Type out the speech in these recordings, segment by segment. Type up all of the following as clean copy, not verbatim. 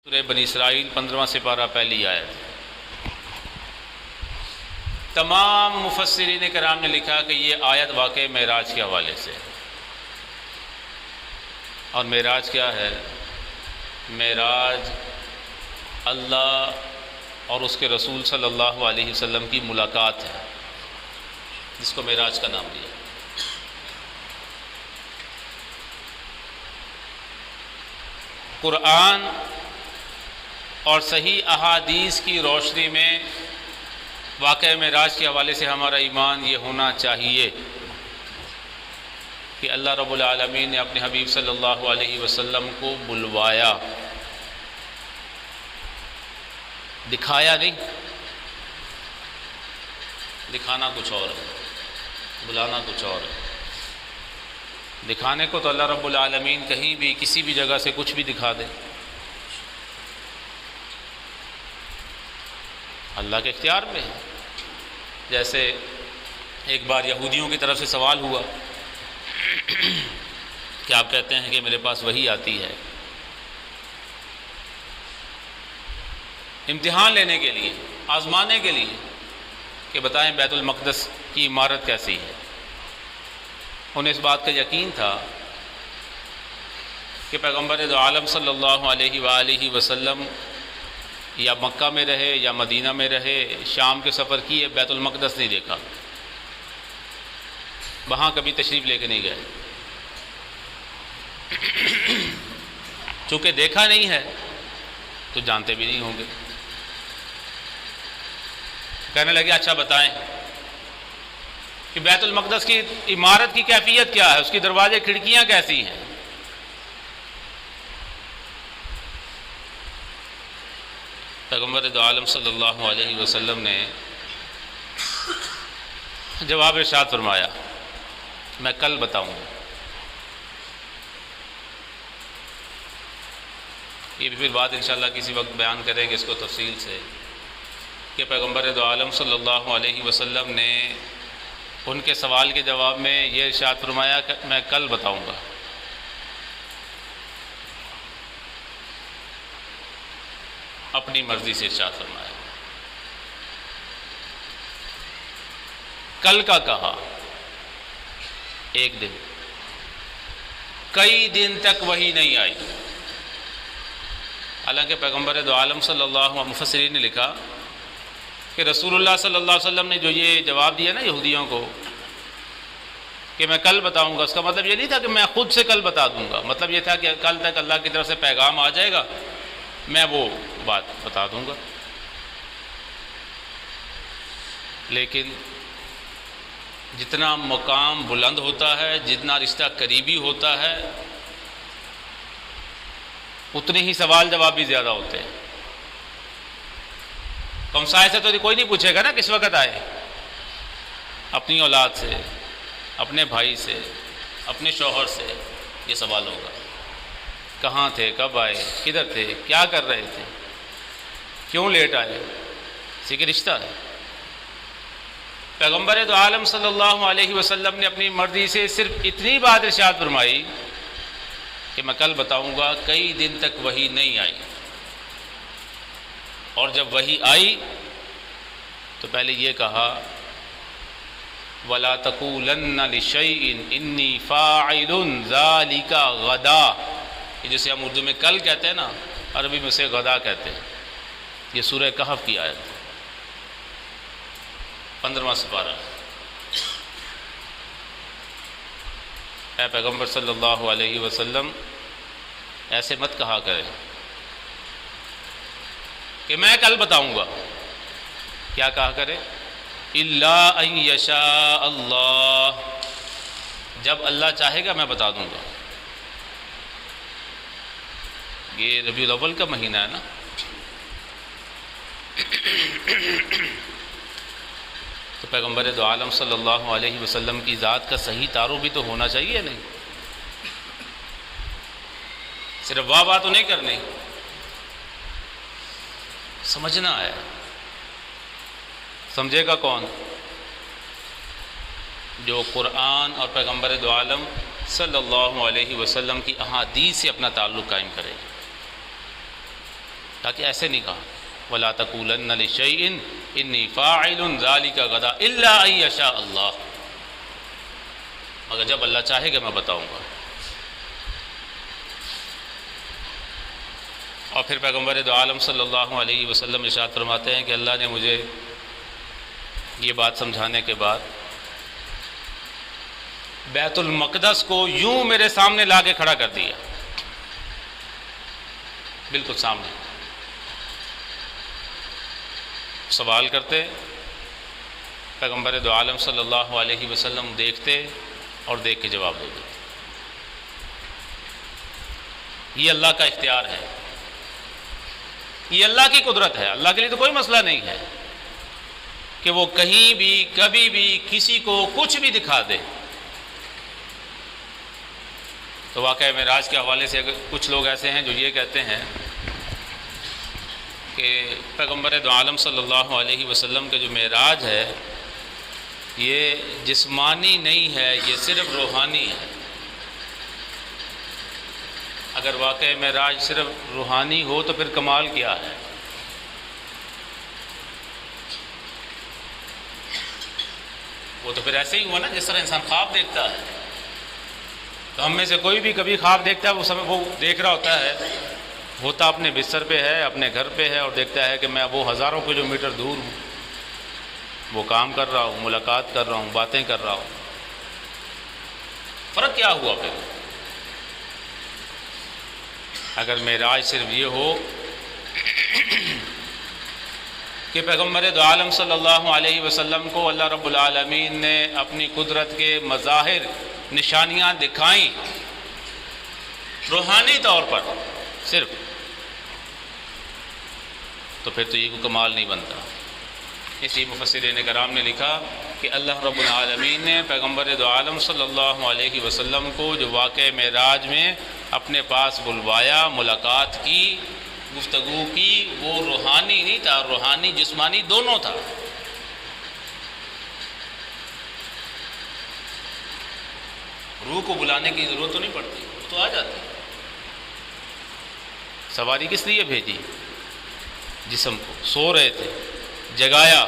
سورہ بنی اسرائیل 15واں سپارہ پہلی آیت۔ تمام مفسرین کرام نے لکھا کہ یہ آیت واقع معراج کے حوالے سے ہے۔ اور معراج کیا ہے؟ معراج اللہ اور اس کے رسول صلی اللہ علیہ وسلم کی ملاقات ہے، جس کو معراج کا نام دیا۔ قرآن اور صحیح احادیث کی روشنی میں واقعہ معراج کے حوالے سے ہمارا ایمان یہ ہونا چاہیے کہ اللہ رب العالمین نے اپنے حبیب صلی اللہ علیہ وسلم کو بلوایا، دکھایا نہیں۔ دکھانا کچھ اور ہے، بلانا کچھ اور ہے۔ دکھانے کو تو اللہ رب العالمین کہیں بھی کسی بھی جگہ سے کچھ بھی دکھا دے، اللہ کے اختیار میں ہے۔ جیسے ایک بار یہودیوں کی طرف سے سوال ہوا کہ آپ کہتے ہیں کہ میرے پاس وحی آتی ہے امتحان لینے کے لیے، آزمانے کے لیے، کہ بتائیں بیت المقدس کی عمارت کیسی ہے۔ انہیں اس بات کا یقین تھا کہ پیغمبر دو عالم صلی اللہ علیہ وآلہ وسلم یا مکہ میں رہے یا مدینہ میں رہے، شام کے سفر کیے، بیت المقدس نہیں دیکھا، وہاں کبھی تشریف لے کے نہیں گئے۔ چونکہ دیکھا نہیں ہے تو جانتے بھی نہیں ہوں گے۔ کہنے لگے اچھا بتائیں کہ بیت المقدس کی عمارت کی کیفیت کیا ہے، اس کی دروازے کھڑکیاں کیسی ہیں۔ پیغمبر دو عالم صلی اللہ علیہ وسلم نے جواب ارشاد فرمایا، میں کل بتاؤں گا۔ یہ بھی پھر بات انشاءاللہ کسی وقت بیان کریں گے اس کو تفصیل سے، کہ پیغمبر دو عالم صلی اللہ علیہ وسلم نے ان کے سوال کے جواب میں یہ ارشاد فرمایا کہ میں کل بتاؤں گا۔ اپنی مرضی سے ارشاد فرمایا، کل کا کہا، ایک دن، کئی دن تک وحی نہیں آئی۔ حالانکہ پیغمبر دو عالم صلی اللہ علیہ وسلم، مفسرین نے لکھا کہ رسول اللہ صلی اللہ علیہ وسلم نے جو یہ جواب دیا نا یہودیوں کو کہ میں کل بتاؤں گا، اس کا مطلب یہ نہیں تھا کہ میں خود سے کل بتا دوں گا، مطلب یہ تھا کہ کل تک اللہ کی طرف سے پیغام آ جائے گا، میں وہ بات بتا دوں گا۔ لیکن جتنا مقام بلند ہوتا ہے، جتنا رشتہ قریبی ہوتا ہے، اتنے ہی سوال جواب بھی زیادہ ہوتے ہیں۔ ہمسائے سے تو کوئی نہیں پوچھے گا نا کس وقت آئے، اپنی اولاد سے، اپنے بھائی سے، اپنے شوہر سے یہ سوال ہوگا، کہاں تھے، کب آئے، کدھر تھے، کیا کر رہے تھے، کیوں لیٹ آئے، اسی کے رشتہ ہے۔ پیغمبر دو عالم صلی اللہ علیہ وسلم نے اپنی مرضی سے صرف اتنی بات ارشاد فرمائی کہ میں کل بتاؤں گا، کئی دن تک وحی نہیں آئی۔ اور جب وحی آئی تو پہلے یہ کہا وَلَا تَقُولَنَّ لِشَيْءٍ إِنِّي فَاعِلٌ ذَلِكَ غَدًا، جسے ہم اردو میں کل کہتے ہیں نا، عربی میں اسے غدا کہتے ہیں۔ یہ سورہ کہف کی آیت 15واں سپارہ۔ اے پیغمبر صلی اللہ علیہ وسلم، ایسے مت کہا کرے کہ میں کل بتاؤں گا۔ کیا کہا کرے؟ اِلَّا أَن يَشَاءَ اللَّهُ، جب اللہ چاہے گا میں بتا دوں گا۔ یہ ربیع الاول کا مہینہ ہے نا، تو پیغمبر دو عالم صلی اللہ علیہ وسلم کی ذات کا صحیح تعارف بھی تو ہونا چاہیے نہیں، صرف واہ بات تو نہیں کرنی، سمجھنا ہے۔ سمجھے گا کون؟ جو قرآن اور پیغمبر دو عالم صلی اللہ علیہ وسلم کی احادیث سے اپنا تعلق قائم کرے۔ کہا کہ ایسے نہیں کہا وَلَا تَقُولَنَّ لِشَيْءٍ إِنِّي فَاعِلٌ ذَلِكَ غَدًا إِلَّا أَن يَشَاءَ اللَّهُ، مگر جب اللہ چاہے گا میں بتاؤں گا۔ اور پھر پیغمبر دو عالم صلی اللہ علیہ وسلم ارشاد فرماتے ہیں کہ اللہ نے مجھے یہ بات سمجھانے کے بعد بیت المقدس کو یوں میرے سامنے لا کے کھڑا کر دیا، بالکل سامنے۔ سوال کرتے پیغمبر دو عالم صلی اللہ علیہ وسلم دیکھتے اور دیکھ کے جواب دے دیتے۔ یہ اللہ کا اختیار ہے، یہ اللہ کی قدرت ہے۔ اللہ کے لیے تو کوئی مسئلہ نہیں ہے کہ وہ کہیں بھی کبھی بھی کسی کو کچھ بھی دکھا دے۔ تو واقعہ معراج کے حوالے سے کچھ لوگ ایسے ہیں جو یہ کہتے ہیں کہ پیغمبر دو عالم صلی اللہ علیہ وسلم کا جو معراج ہے یہ جسمانی نہیں ہے، یہ صرف روحانی ہے۔ اگر واقعہ معراج صرف روحانی ہو تو پھر کمال کیا ہے؟ وہ تو پھر ایسے ہی ہوا نا جس طرح انسان خواب دیکھتا ہے۔ تو ہم میں سے کوئی بھی کبھی خواب دیکھتا ہے، وہ دیکھ رہا ہوتا ہے، ہوتا اپنے بستر پہ ہے، اپنے گھر پہ ہے، اور دیکھتا ہے کہ میں وہ ہزاروں کلومیٹر دور ہوں، وہ کام کر رہا ہوں، ملاقات کر رہا ہوں، باتیں کر رہا ہوں۔ فرق کیا ہوا پھر؟ اگر معراج صرف یہ ہو کہ پیغمبر دو عالم صلی اللہ علیہ وسلم کو اللہ رب العالمین نے اپنی قدرت کے مظاہر، نشانیاں دکھائیں روحانی طور پر صرف، تو پھر تو یہ کوئی کمال نہیں بنتا۔ اسی مفسرین کرام نے لکھا کہ اللہ رب العالمین نے پیغمبر دو عالم صلی اللہ علیہ وسلم کو جو واقعہ معراج میں اپنے پاس بلوایا، ملاقات کی، گفتگو کی، وہ روحانی نہیں تھا، روحانی جسمانی دونوں تھا۔ روح کو بلانے کی ضرورت تو نہیں پڑتی، وہ تو آ جاتی۔ سواری کس لیے بھیجی؟ جسم کو، سو رہے تھے، جگایا۔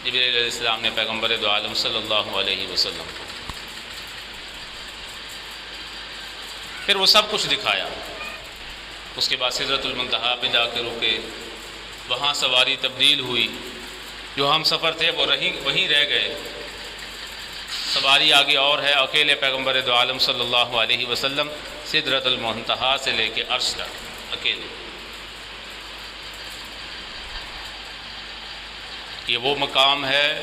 جبریل علیہ السلام نے پیغمبر دو عالم صلی اللہ علیہ وسلم کو پھر وہ سب کچھ دکھایا۔ اس کے بعد سدرۃ المنتہا پہ جا کے رکے، وہاں سواری تبدیل ہوئی، جو ہم سفر تھے وہ وہیں رہ گئے، سواری آگے اور ہے۔ اکیلے پیغمبر دو عالم صلی اللہ علیہ وسلم سدرۃ المنتہا سے لے کے عرش تک اکیلے۔ یہ وہ مقام ہے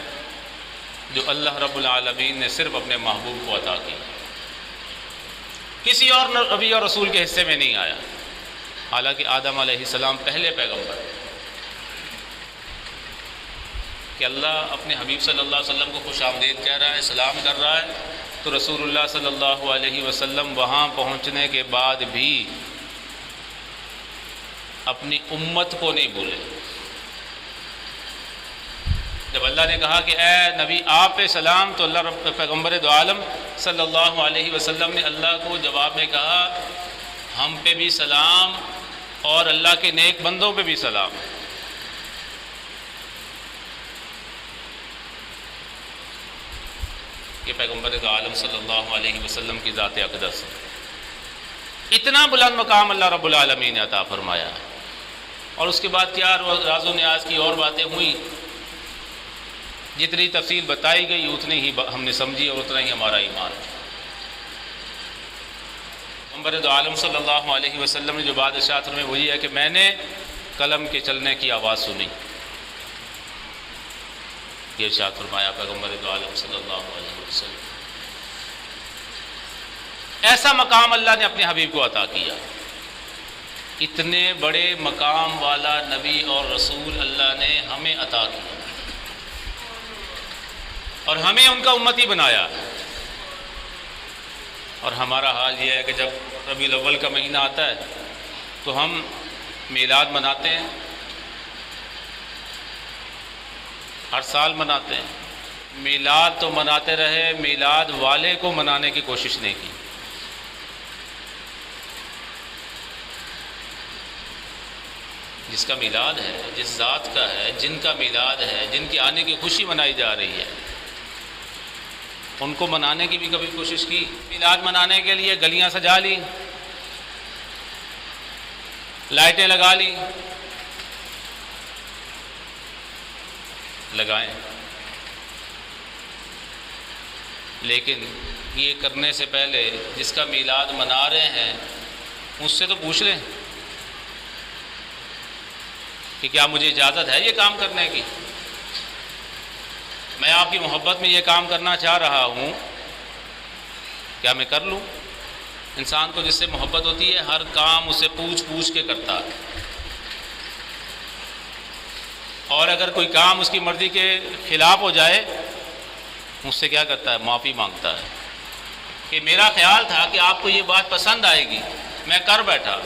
جو اللہ رب العالمین نے صرف اپنے محبوب کو عطا کی، کسی اور نبی اور رسول کے حصے میں نہیں آیا۔ حالانکہ آدم علیہ السلام پہلے پیغمبر، کہ اللہ اپنے حبیب صلی اللہ علیہ وسلم کو خوش آمدید کہہ رہا ہے، سلام کر رہا ہے، تو رسول اللہ صلی اللہ علیہ وسلم وہاں پہنچنے کے بعد بھی اپنی امت کو نہیں بھولے۔ جب اللہ نے کہا کہ اے نبی آپ پہ سلام، تو اللہ رب پیغمبر دو عالم صلی اللہ علیہ وسلم نے اللہ کو جواب میں کہا ہم پہ بھی سلام اور اللہ کے نیک بندوں پہ بھی سلام۔ کہ پیغمبر دو عالم صلی اللہ علیہ وسلم کی ذات اقدس، اتنا بلند مقام اللہ رب العالمین نے عطا فرمایا۔ اور اس کے بعد کیا راز و نیاز کی اور باتیں ہوئیں، جتنی تفصیل بتائی گئی اتنی ہی ہم نے سمجھی اور اتنا ہی ہمارا ایمان ہے۔ پیغمبر دو عالم صلی اللہ علیہ وسلم نے جو بات ارشاد فرمائی وہی ہے کہ میں نے قلم کے چلنے کی آواز سنی۔ یہ ارشاد فرمایا پیغمبر دو عالم صلی اللہ علیہ وسلم۔ ایسا مقام اللہ نے اپنے حبیب کو عطا کیا۔ اتنے بڑے مقام والا نبی اور رسول اللہ نے ہمیں عطا کیا اور ہمیں ان کا امتی بنایا۔ اور ہمارا حال یہ ہے کہ جب ربیع الاول کا مہینہ آتا ہے تو ہم میلاد مناتے ہیں، ہر سال مناتے ہیں۔ میلاد تو مناتے رہے، میلاد والے کو منانے کی کوشش نہیں کی۔ جس کا میلاد ہے، جس ذات کا ہے، جن کا میلاد ہے، جن کے آنے کی خوشی منائی جا رہی ہے، ان کو منانے کی بھی کبھی کوشش کی؟ میلاد منانے کے لیے گلیاں سجا لی، لائٹیں لگا لی، لگائیں، لیکن یہ کرنے سے پہلے جس کا میلاد منا رہے ہیں مجھ سے تو پوچھ لیں کہ کیا مجھے اجازت ہے یہ کام کرنے کی؟ میں آپ کی محبت میں یہ کام کرنا چاہ رہا ہوں، کیا میں کر لوں؟ انسان کو جس سے محبت ہوتی ہے ہر کام اسے پوچھ پوچھ کے کرتا ہے، اور اگر کوئی کام اس کی مرضی کے خلاف ہو جائے مجھ سے کیا کرتا ہے؟ معافی مانگتا ہے کہ میرا خیال تھا کہ آپ کو یہ بات پسند آئے گی، میں کر بیٹھا،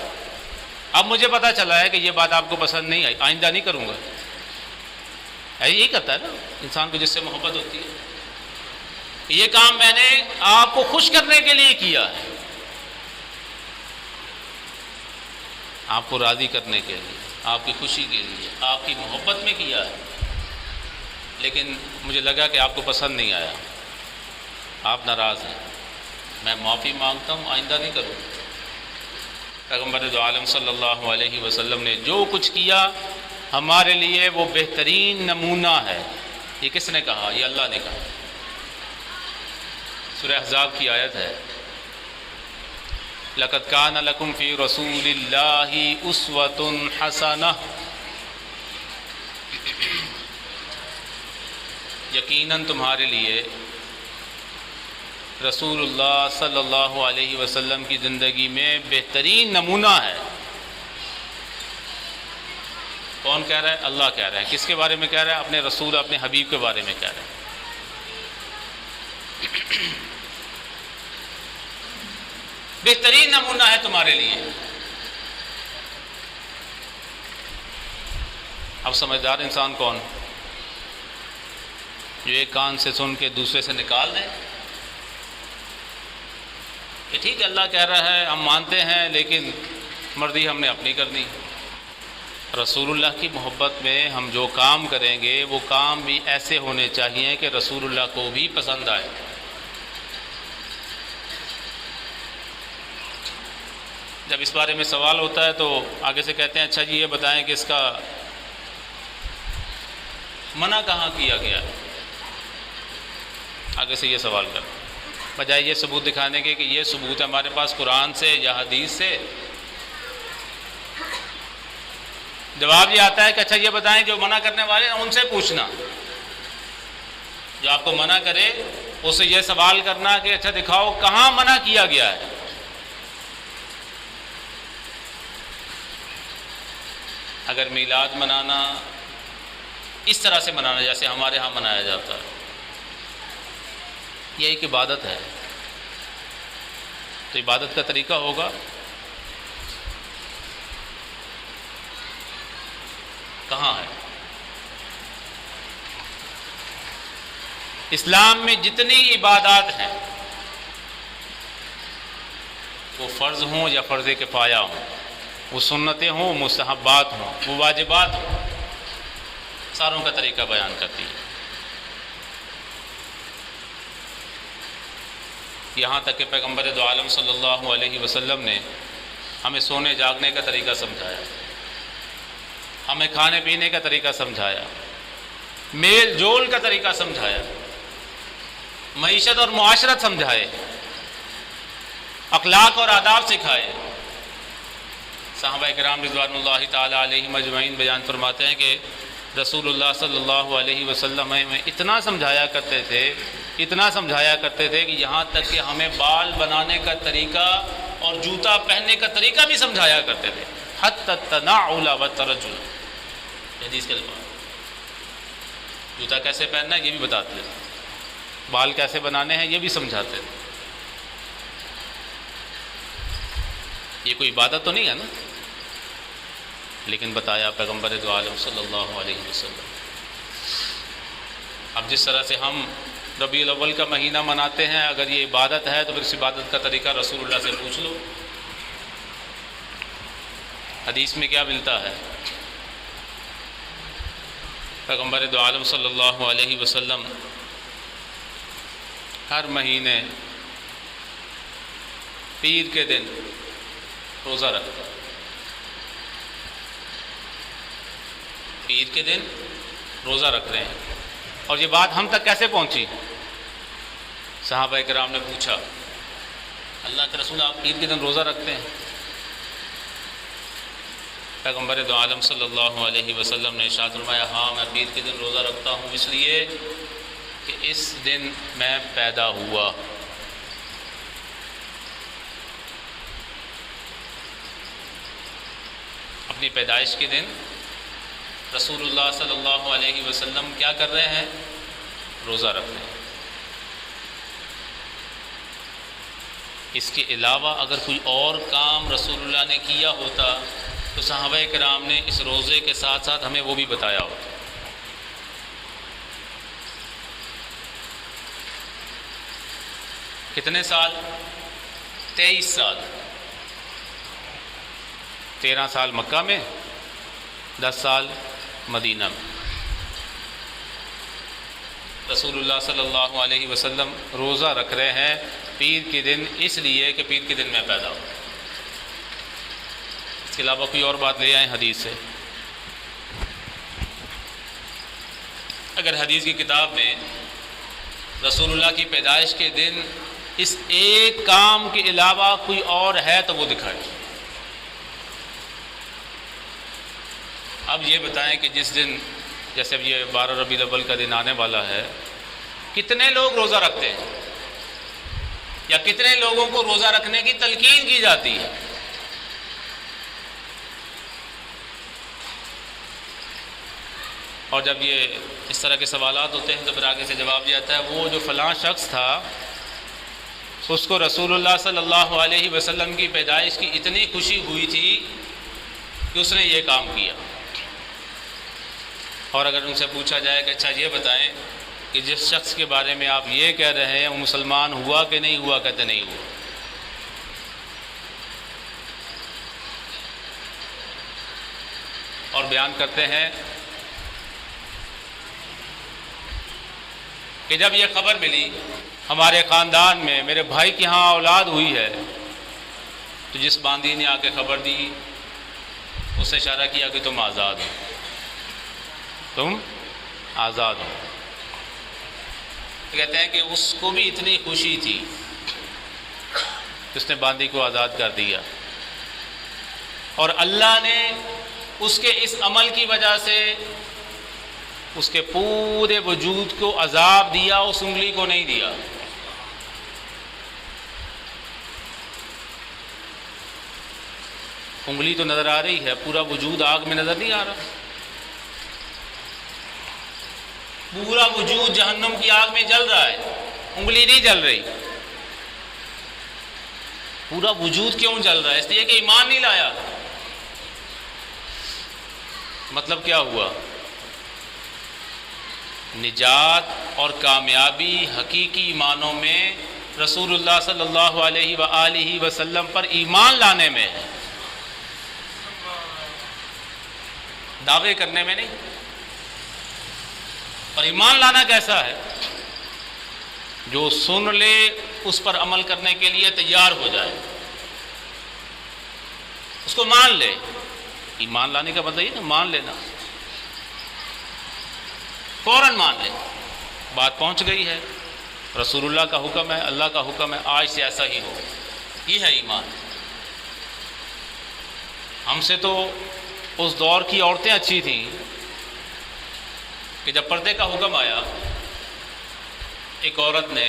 اب مجھے پتہ چلا ہے کہ یہ بات آپ کو پسند نہیں آئی، آئندہ نہیں کروں گا۔ یہی کرتا ہے نا انسان کو جس سے محبت ہوتی ہے، یہ کام میں نے آپ کو خوش کرنے کے لیے کیا ہے، آپ کو راضی کرنے کے لیے، آپ کی خوشی کے لیے، آپ کی محبت میں کیا ہے، لیکن مجھے لگا کہ آپ کو پسند نہیں آیا، آپ ناراض ہیں، میں معافی مانگتا ہوں، آئندہ نہیں کروں۔ پیغمبر دو عالم صلی اللہ علیہ وسلم نے جو کچھ کیا ہمارے لیے وہ بہترین نمونہ ہے۔ یہ کس نے کہا؟ یہ اللہ نے کہا۔ سورہ احزاب کی آیت ہے، لَقَدْ كَانَ لَكُمْ فِي رَسُولِ اللَّهِ أُسْوَةٌ حَسَنَةٌ، یقیناً تمہارے لیے رسول اللہ صلی اللہ علیہ وسلم کی زندگی میں بہترین نمونہ ہے۔ کون کہہ رہا ہے؟ اللہ کہہ رہا ہے۔ کس کے بارے میں کہہ رہا ہے؟ اپنے رسول، اپنے حبیب کے بارے میں کہہ رہا ہے۔ بہترین نمونہ ہے تمہارے لیے۔ اب سمجھدار انسان کون؟ جو ایک کان سے سن کے دوسرے سے نکال دے کہ ٹھیک ہے اللہ کہہ رہا ہے، ہم مانتے ہیں، لیکن مرضی ہم نے اپنی کرنی۔ رسول اللہ کی محبت میں ہم جو کام کریں گے وہ کام بھی ایسے ہونے چاہیے کہ رسول اللہ کو بھی پسند آئے۔ جب اس بارے میں سوال ہوتا ہے تو آگے سے کہتے ہیں اچھا جی یہ بتائیں کہ اس کا منع کہاں کیا گیا ہے؟ آگے سے یہ سوال کر بجائے یہ ثبوت دکھانے کے کہ یہ ثبوت ہے ہمارے پاس قرآن سے یا حدیث سے، جواب یہ آتا ہے کہ اچھا یہ بتائیں جو منع کرنے والے ہیں ان سے پوچھنا، جو آپ کو منع کرے اس سے یہ سوال کرنا کہ اچھا دکھاؤ کہاں منع کیا گیا ہے۔ اگر میلاد منانا اس طرح سے منانا جیسے ہمارے ہاں منایا جاتا ہے، یہ ایک عبادت ہے، تو عبادت کا طریقہ ہوگا کہاں ہے؟ اسلام میں جتنی عبادات ہیں وہ فرض ہوں یا فرض کفایہ ہوں، وہ سنتیں ہوں، مستحبات ہوں، وہ واجبات ہوں، ساروں کا طریقہ بیان کرتی ہے۔ یہاں تک کہ پیغمبر دو عالم صلی اللہ علیہ وسلم نے ہمیں سونے جاگنے کا طریقہ سمجھایا، ہمیں کھانے پینے کا طریقہ سمجھایا، میل جول کا طریقہ سمجھایا، معیشت اور معاشرت سمجھائے، اخلاق اور آداب سکھائے۔ صحابہ کرام رضوان اللہ تعالی علیہم اجمعین بیان فرماتے ہیں کہ رسول اللہ صلی اللہ علیہ وسلم ہمیں اتنا سمجھایا کرتے تھے کہ یہاں تک کہ ہمیں بال بنانے کا طریقہ اور جوتا پہننے کا طریقہ بھی سمجھایا کرتے تھے، حتی التنعل والترجل، حدیث کے الفاظ۔ جوتا کیسے پہننا ہے یہ بھی بتاتے تھے، بال کیسے بنانے ہیں یہ بھی سمجھاتے تھے۔ یہ کوئی عبادت تو نہیں ہے نا، لیکن بتایا پیغمبر دو عالم صلی اللہ علیہ وسلم۔ اب جس طرح سے ہم ربیع الاول کا مہینہ مناتے ہیں، اگر یہ عبادت ہے تو پھر اس عبادت کا طریقہ رسول اللہ سے پوچھ لو، حدیث میں کیا ملتا ہے؟ پیغمبر دو عالم صلی اللہ علیہ وسلم ہر مہینے پیر کے دن روزہ رکھتے ہیں۔ پیر کے دن روزہ رکھ رہے ہیں، اور یہ بات ہم تک کیسے پہنچی؟ صحابہ کرام نے پوچھا، اللہ کے رسول آپ پیر کے دن روزہ رکھتے ہیں؟ پیغمبر دو عالم صلی اللہ علیہ وسلم نے ارشاد فرمایا، ہاں میں پیر کے دن روزہ رکھتا ہوں اس لیے کہ اس دن میں پیدا ہوا۔ اپنی پیدائش کے دن رسول اللہ صلی اللہ علیہ وسلم کیا کر رہے ہیں؟ روزہ رکھ رہے ہیں۔ اس کے علاوہ اگر کوئی اور کام رسول اللہ نے کیا ہوتا تو صحابہ کرام نے اس روزے کے ساتھ ساتھ ہمیں وہ بھی بتایا ہوتا۔ کتنے سال؟ 23 سال۔ 13 سال مکہ میں، 10 سال مدینہ میں۔ رسول اللہ صلی اللہ علیہ وسلم روزہ رکھ رہے ہیں پیر کے دن اس لیے کہ پیر کے دن میں پیدا ہوں۔ اس کے علاوہ کوئی اور بات لے آئیں حدیث سے؟ اگر حدیث کی کتاب میں رسول اللہ کی پیدائش کے دن اس ایک کام کے علاوہ کوئی اور ہے تو وہ دکھائے۔ اب یہ بتائیں کہ جس دن، جیسے اب یہ 12 ربیع الاول کا دن آنے والا ہے، کتنے لوگ روزہ رکھتے ہیں یا کتنے لوگوں کو روزہ رکھنے کی تلقین کی جاتی ہے؟ اور جب یہ اس طرح کے سوالات ہوتے ہیں تو پھر آگے سے جواب دیا جاتا ہے، وہ جو فلاں شخص تھا اس کو رسول اللہ صلی اللہ علیہ وسلم کی پیدائش کی اتنی خوشی ہوئی تھی کہ اس نے یہ کام کیا۔ اور اگر ان سے پوچھا جائے کہ اچھا یہ بتائیں کہ جس شخص کے بارے میں آپ یہ کہہ رہے ہیں وہ مسلمان ہوا کہ نہیں ہوا؟ کہتے نہیں ہوا۔ اور بیان کرتے ہیں کہ جب یہ خبر ملی ہمارے خاندان میں میرے بھائی کے ہاں اولاد ہوئی ہے، تو جس باندی نے آ کے خبر دی اس سے اشارہ کیا کہ تم آزاد ہو، تم آزاد ہو۔ کہتے ہیں کہ اس کو بھی اتنی خوشی تھی کہ اس نے باندی کو آزاد کر دیا، اور اللہ نے اس کے اس عمل کی وجہ سے اس کے پورے وجود کو عذاب دیا، اس انگلی کو نہیں دیا۔ انگلی تو نظر آ رہی ہے، پورا وجود آگ میں نظر نہیں آ رہا۔ پورا وجود جہنم کی آگ میں جل رہا ہے، انگلی نہیں جل رہی۔ پورا وجود کیوں جل رہا ہے؟ اس لیے کہ ایمان نہیں لایا۔ مطلب کیا ہوا؟ نجات اور کامیابی حقیقی معنوں میں رسول اللہ صلی اللہ علیہ وآلہ وسلم پر ایمان لانے میں ہے، دعوے کرنے میں نہیں۔ اور ایمان لانا کیسا ہے؟ جو سن لے اس پر عمل کرنے کے لیے تیار ہو جائے، اس کو مان لے۔ ایمان لانے کا مطلب یہ نا مان لینا، فوراً مان لے، بات پہنچ گئی ہے، رسول اللہ کا حکم ہے، اللہ کا حکم ہے، آج سے ایسا ہی ہو۔ یہ ہے ایمان۔ ہم سے تو اس دور کی عورتیں اچھی تھیں کہ جب پردے کا حکم آیا، ایک عورت نے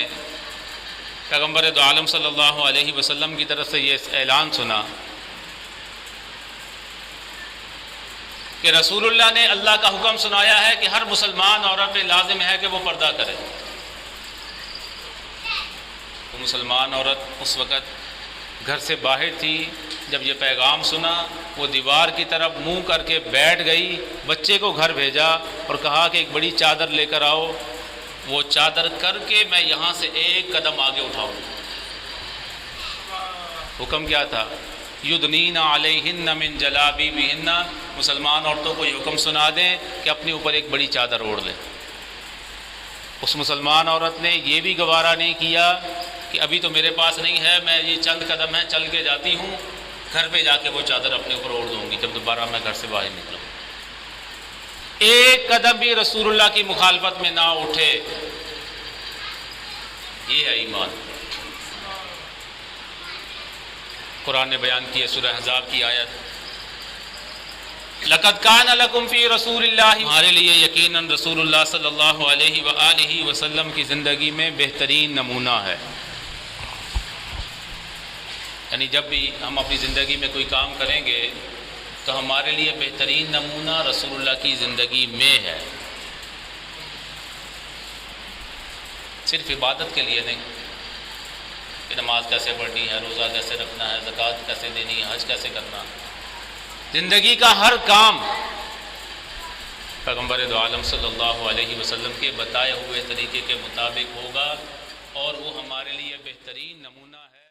پیغمبر دو عالم صلی اللہ علیہ وسلم کی طرف سے یہ اعلان سنا کہ رسول اللہ نے اللہ کا حکم سنایا ہے کہ ہر مسلمان عورت پہ لازم ہے کہ وہ پردہ کرے۔ وہ مسلمان عورت اس وقت گھر سے باہر تھی، جب یہ پیغام سنا وہ دیوار کی طرف منہ کر کے بیٹھ گئی، بچے کو گھر بھیجا اور کہا کہ ایک بڑی چادر لے کر آؤ، وہ چادر کر کے میں یہاں سے ایک قدم آگے اٹھاؤں۔ حکم کیا تھا؟ یدنین علیہن من جلابیبہن، مسلمان عورتوں کو یہ حکم سنا دیں کہ اپنے اوپر ایک بڑی چادر اوڑھ لیں۔ اس مسلمان عورت نے یہ بھی گوارا نہیں کیا کہ ابھی تو میرے پاس نہیں ہے، میں یہ چند قدم ہے چل کے جاتی ہوں، گھر پہ جا کے وہ چادر اپنے اوپر اوڑھ دوں گی جب دوبارہ میں گھر سے باہر نکلوں۔ ایک قدم بھی رسول اللہ کی مخالفت میں نہ اٹھے، یہ ہے ایمان۔ قرآن نے بیان کی ہے سورہ احزاب کی آیت، لَقَدْ كَانَ لَكُمْ فِي رَسُولِ اللَّهِ، ہمارے لیے یقیناً رسول اللہ صلی اللہ علیہ وآلہ وسلم کی زندگی میں بہترین نمونہ ہے۔ یعنی جب بھی ہم اپنی زندگی میں کوئی کام کریں گے تو ہمارے لیے بہترین نمونہ رسول اللہ کی زندگی میں ہے، صرف عبادت کے لیے نہیں کہ نماز کیسے پڑھنی ہے، روزہ کیسے رکھنا ہے، زکوٰۃ کیسے دینی ہے، حج کیسے کرنا ہے، زندگی کا ہر کام پیغمبر دو عالم صلی اللہ علیہ وسلم کے بتائے ہوئے طریقے کے مطابق ہوگا، اور وہ ہمارے لیے بہترین نمونہ ہے۔